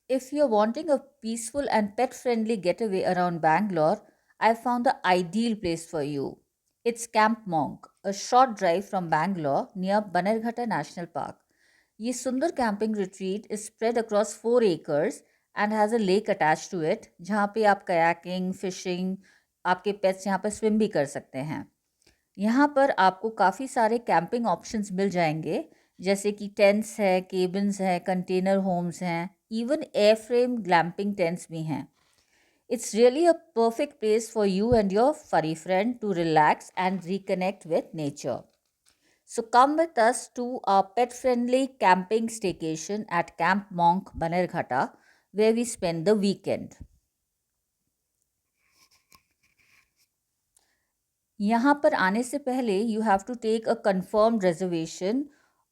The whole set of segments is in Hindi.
If you're wanting a peaceful and pet friendly getaway around Bangalore, I found the ideal place for you. It's Camp Monk, a short drive from Bangalore near Bannerghatta National Park. ये सुंदर camping retreat is spread across 4 acres and has a lake attached to it जहाँ पे आप kayaking, fishing, आपके पेट्स यहाँ पर स्विम भी कर सकते हैं। यहाँ पर आपको काफ़ी सारे कैंपिंग ऑप्शंस मिल जाएंगे, जैसे कि टेंट्स है, केबिन्स हैं, कंटेनर होम्स हैं, even air frame glamping tents भी हैं। It's really a perfect place for you and your furry friend to relax and reconnect with nature. So come with us to our pet-friendly camping staycation at Camp Monk Banerghatta, where we spend the weekend. यहाँ पर आने से पहले you have to take a confirmed reservation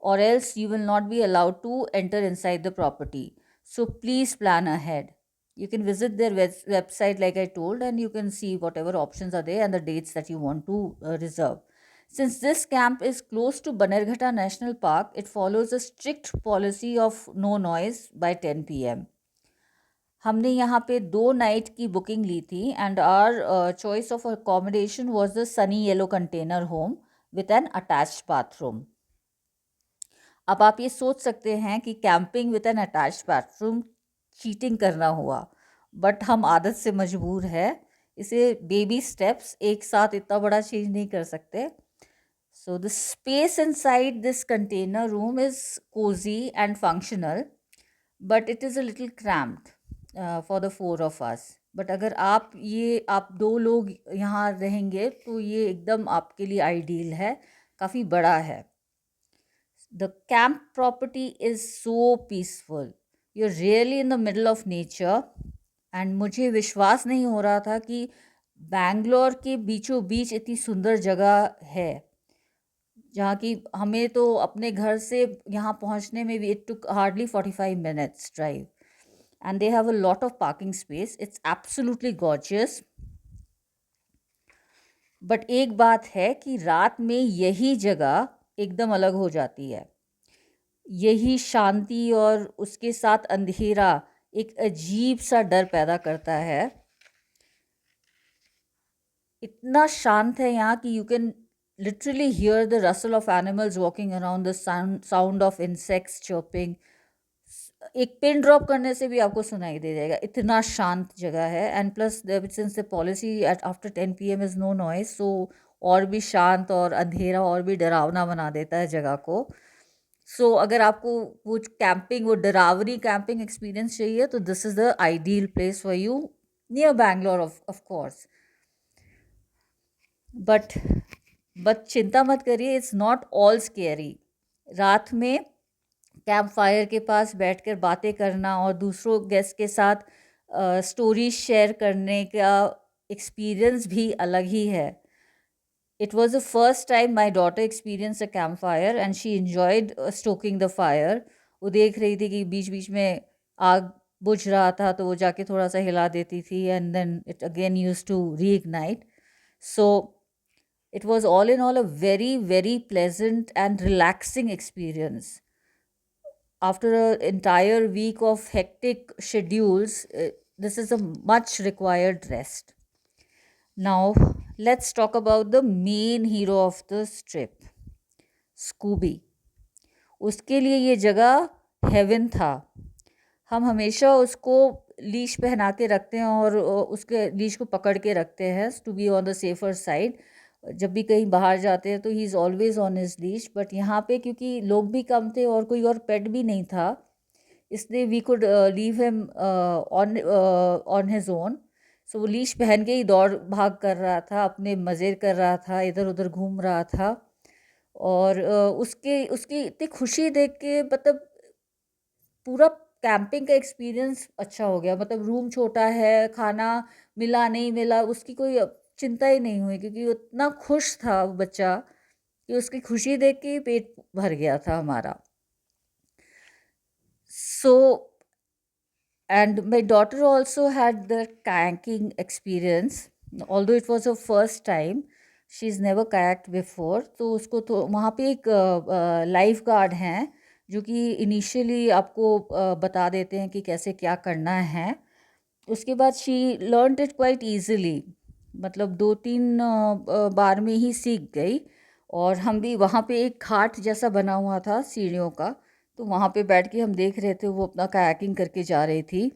or else you will not be allowed to enter inside the property. So please plan ahead. You can visit their website like I told, and you can see whatever options are there and the dates that you want to reserve. Since this camp is close to Banerghatta National Park, it follows a strict policy of no noise by 10 p.m. हमने यहाँ पे 2 नाइट की बुकिंग ली थी and our choice of accommodation was the sunny yellow container home with an attached bathroom. अब आप ये सोच सकते हैं कि camping with an attached bathroom cheating करना हुआ, बट हम आदत से मजबूर है. इसे बेबी स्टेप्स, एक साथ इतना बड़ा चेंज नहीं कर सकते. So the space inside this container room is cozy and functional, but it is a little cramped for the 4 of us. But अगर आप 2 लोग यहाँ रहेंगे तो ये एकदम आपके लिए आइडियल है, काफ़ी बड़ा है. The camp property is so peaceful. You are really in the middle of nature and मुझे विश्वास नहीं हो रहा था कि बैंगलोर के बीचों बीच इतनी सुंदर जगह है, जहाँ की हमें तो अपने घर से यहाँ पहुँचने में भी it took hardly 45 minutes drive. And they have a lot of parking space. It's absolutely gorgeous. But एक बात है कि रात में यही जगह एकदम अलग हो जाती है. यही शांति और उसके साथ अंधेरा एक अजीब सा डर पैदा करता है. इतना शांत है यहाँ कि you can literally hear the rustle of animals walking around, the sound of insects chirping. एक पिन ड्रॉप करने से भी आपको सुनाई दे जाएगा, इतना शांत जगह है. And plus since the policy at after 10 p.m. Is no noise, so और भी शांत और अंधेरा और भी डरावना बना देता है जगह को. सो अगर आपको वो कैंपिंग, वो डरावनी कैंपिंग एक्सपीरियंस चाहिए तो this is the ideal place for you near Bangalore of course. But चिंता मत करिए, इट्स नॉट ऑल स्केरी. रात में कैंप फायर के पास बैठकर बातें करना और दूसरों गेस्ट के साथ स्टोरीज शेयर करने का एक्सपीरियंस भी अलग ही है. It was the first time my daughter experience a camp fire and she enjoyed stocking the fire. वो देख रही थी कि बीच बीच में आग बुझ रहा था तो वो जाके थोड़ा सा हिला देती थी and then it again use to reignite. So it was all in all a very, very pleasant and relaxing experience. After an entire week of hectic schedules, this is a much required rest. Now, let's talk about the main hero of this trip, Scooby. उसके लिए ये जगह हेवन था. हम हमेशा उसको लीश पहना के रखते हैं और उसके लीश को पकड़ के रखते हैं to be on the safer side. जब भी कहीं बाहर जाते हैं तो he is always on his leash. But यहाँ पे क्योंकि लोग भी कम थे और कोई और पेट भी नहीं था, इसलिए we could leave him on his own. So वो लीश पहन के ही दौड़ भाग कर रहा था, अपने मज़े कर रहा था, इधर उधर घूम रहा था. और उसके उसकी इतनी खुशी देख के मतलब पूरा कैंपिंग का एक्सपीरियंस अच्छा हो गया. मतलब रूम छोटा है, खाना मिला नहीं मिला उसकी कोई चिंता ही नहीं हुई, क्योंकि वो इतना खुश था वो बच्चा कि उसकी खुशी देख के ही पेट भर गया था हमारा. सो and my daughter also had the kayaking experience, although it was her first time. She's never kayaked before. तो उसको तो वहाँ पे एक लाइफ गार्ड हैं जो कि इनिशियली आपको बता देते हैं कि कैसे क्या करना है। उसके बाद she learned it quite easily, मतलब 2-3 बार में ही सीख गई। और हम भी वहाँ पे एक घाट जैसा बना हुआ था सीढ़ियों का, तो वहाँ पे बैठ के हम देख रहे थे, वो अपना कायाकिंग करके जा रही थी।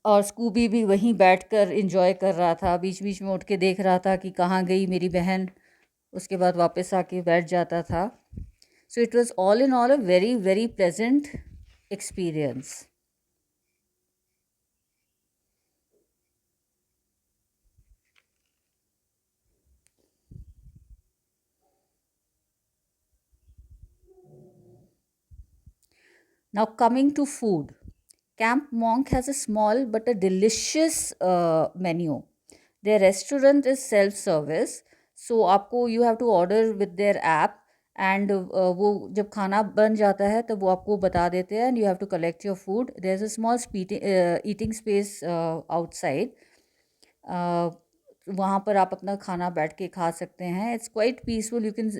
और स्कूबी भी वहीं बैठकर एंजॉय कर रहा था, बीच बीच में उठ के देख रहा था कि कहाँ गई मेरी बहन। उसके बाद वापस आके बैठ जाता था। So it was all in all a very very pleasant experience. Now, coming to food, Camp Monk has a small but a delicious menu. Their restaurant is self service, so आपको you have to order with their app, and वो जब खाना बन जाता है तब वो आपको बता देते हैं, and you have to collect your food. There's a small eating space outside. वहाँ पर आप अपना खाना बैठ के खा सकते हैं. It's quite peaceful. You can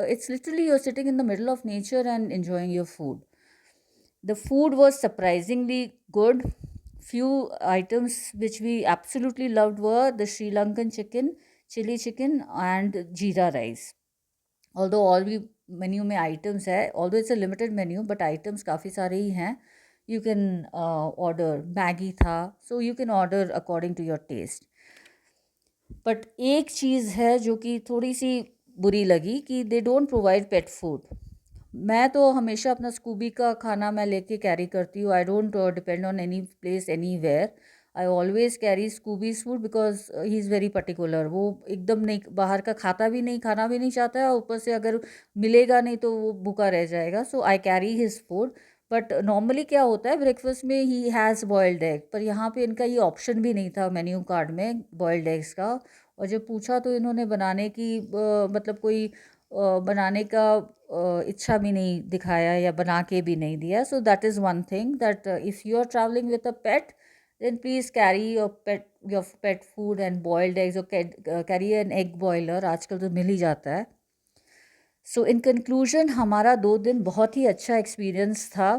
it's literally you're sitting in the middle of nature and enjoying your food. The food was surprisingly good. Few items which we absolutely loved were the Sri Lankan chicken, chili chicken, and jeera rice. Although all भी menu में items है, although it's a limited menu, but items काफ़ी सारे ही हैं. You can order Maggi था, so you can order according to your taste. But एक चीज़ है जो कि थोड़ी सी बुरी लगी कि they don't provide pet food. मैं तो हमेशा अपना स्कूबी का खाना मैं लेके कैरी करती हूँ. I don't depend on any place anywhere. I always carry Scooby's food because he is very particular. वो एकदम नहीं, बाहर का खाता भी नहीं, खाना भी नहीं चाहता है, ऊपर से अगर मिलेगा नहीं तो वो भूखा रह जाएगा. So I carry his food. But normally क्या होता है, ब्रेकफास्ट में ही हैज़ बॉयल्ड एग, पर यहाँ पे इनका ये ऑप्शन भी नहीं था मेन्यू कार्ड में बॉयल्ड एग्स का. और जब पूछा तो इन्होंने बनाने की मतलब कोई बनाने का इच्छा भी नहीं दिखाया या बना के भी नहीं दिया. So that is one thing that if you are travelling with a pet, then please carry your pet food and boiled eggs, or carry an egg boiler. आजकल तो मिल ही जाता है. सो इन कंक्लूजन हमारा 2 दिन बहुत ही अच्छा एक्सपीरियंस था.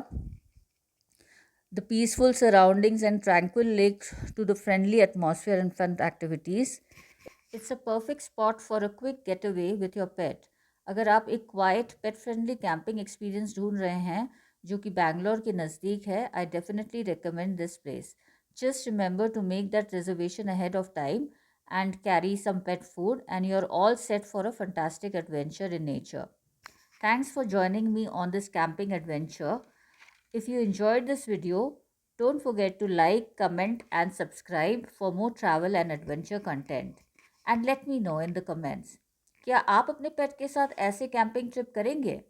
The peaceful surroundings and tranquil lake to the friendly atmosphere and fun activities. It's a perfect spot for a quick getaway with your pet. अगर आप एक quite pet friendly camping experience ढूंढ रहे हैं जो कि बैंगलोर के नज़दीक है, I definitely recommend this place. Just remember to make that reservation ahead of time and carry some pet food, and you're all set for a fantastic adventure in nature. Thanks for joining me on this camping adventure. If you enjoyed this video, don't forget to like, comment, and subscribe for more travel and adventure content. And let me know in the comments. क्या आप अपने पेट के साथ ऐसे कैंपिंग ट्रिप करेंगे?